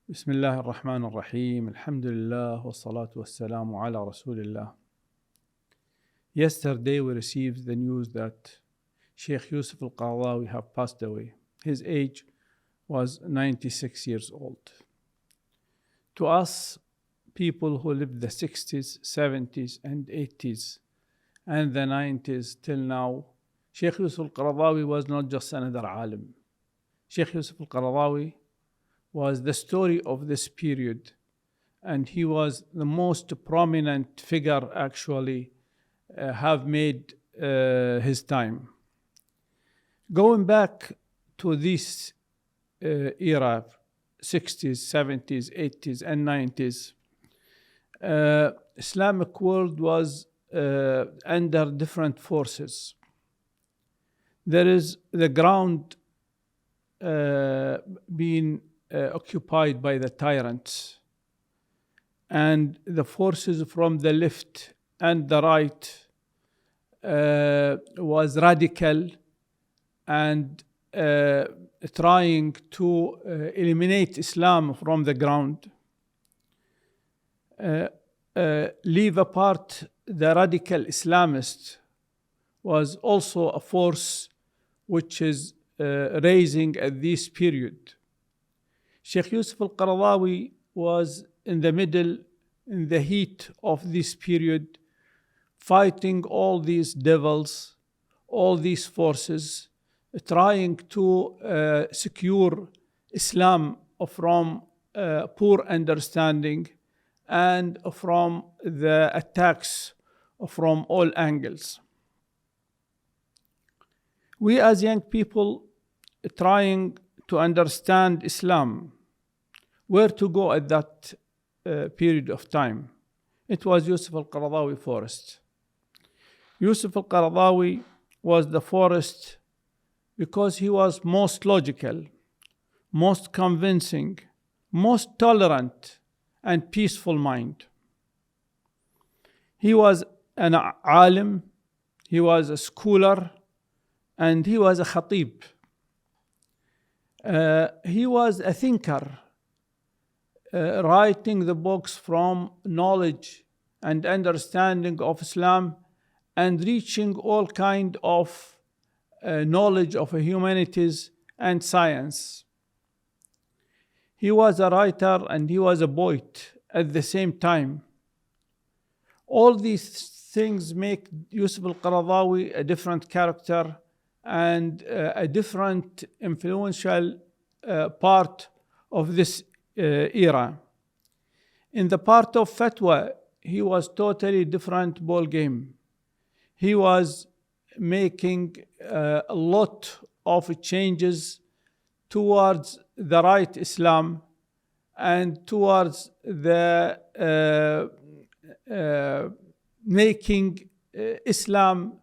بسم الله الرحمن الرحيم. الحمد لله والصلاة والسلام على رسول الله. Yesterday we received the news that Sheikh Yusuf القرضاوي have passed away. His age was 96 years old. To us, people who lived the 60s, 70s and 80s and the 90s till now, Sheikh Yusuf القرضاوي was not just another alim. Sheikh Yusuf القرضاوي was the story of this period, and he was the most prominent figure actually have made his time. Going back to this era, 60s, 70s, 80s and 90s, Islamic world was under different forces. There is the ground being occupied by the tyrants, and the forces from the left and the right was radical and trying to eliminate Islam from the ground. Leave apart the radical Islamist was also a force which is raising at this period. Sheikh Yusuf al-Qaradawi was in the middle, in the heat of this period, fighting all these devils, all these forces, trying to secure Islam from poor understanding and from the attacks from all angles. We as young people trying to understand Islam, where to go at that period of time. It was Yusuf al-Qaradawi forest. Yusuf al-Qaradawi was the forest because he was most logical, most convincing, most tolerant and peaceful mind. He was an alim, he was a scholar, and he was a khatib. He was a thinker, writing the books from knowledge and understanding of Islam and reaching all kind of knowledge of humanities and science. He was a writer and he was a poet at the same time. All these things make Yusuf al-Qaradawi a different character and a different influential part of this era. In the part of fatwa, he was totally different ball game. He was making a lot of changes towards the right Islam and towards the making Islam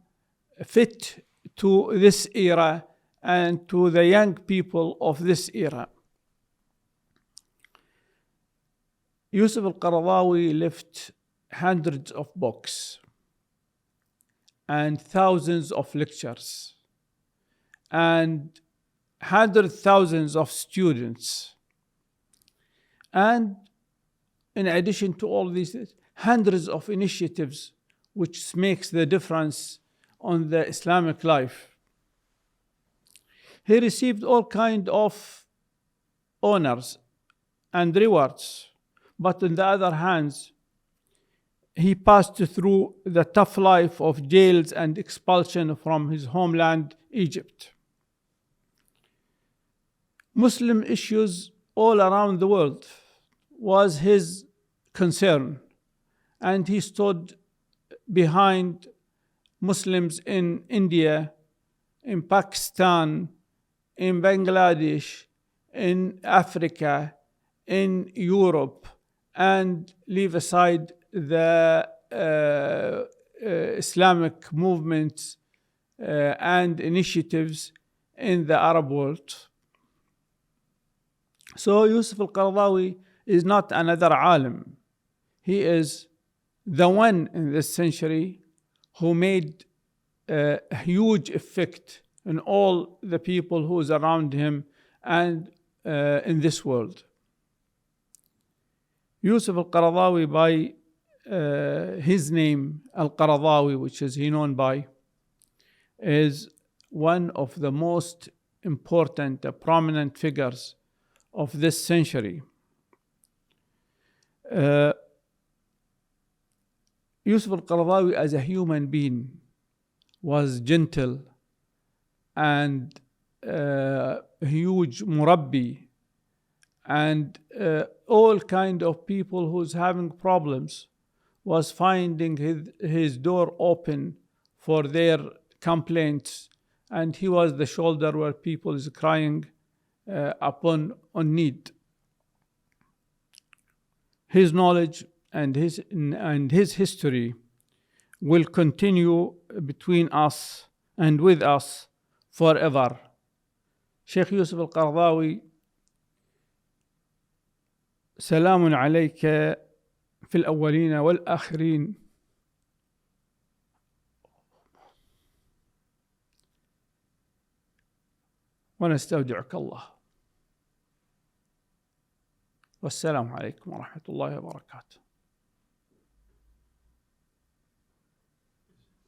fit to this era and to the young people of this era. Yusuf al-Qaradawi left hundreds of books and thousands of lectures and hundreds of thousands of students. And in addition to all these, hundreds of initiatives which makes the difference on the Islamic life. He received all kind of honors and rewards, but on the other hand, he passed through the tough life of jails and expulsion from his homeland, Egypt. Muslim issues all around the world was his concern, and he stood behind Muslims in India, in Pakistan, in Bangladesh, in Africa, in Europe, and leave aside the Islamic movements and initiatives in the Arab world. So Yusuf al-Qaradawi is not another alim. He is the one in this century who made a huge effect on all the people who is around him and in this world. Yusuf al-Qardawi, by his name, al-Qardawi, which is he known by, is one of the most important, prominent figures of this century. Yusuf al-Qardawi as a human being was gentle and huge murabbi, and all kind of people who's having problems was finding his door open for their complaints, and he was the shoulder where people is crying on need. His knowledge and his history will continue between us and with us forever. Sheikh Yusuf al-Qardawi, سلام عليك في الأولين والآخرين ونستودعك الله، والسلام عليكم ورحمة الله وبركاته.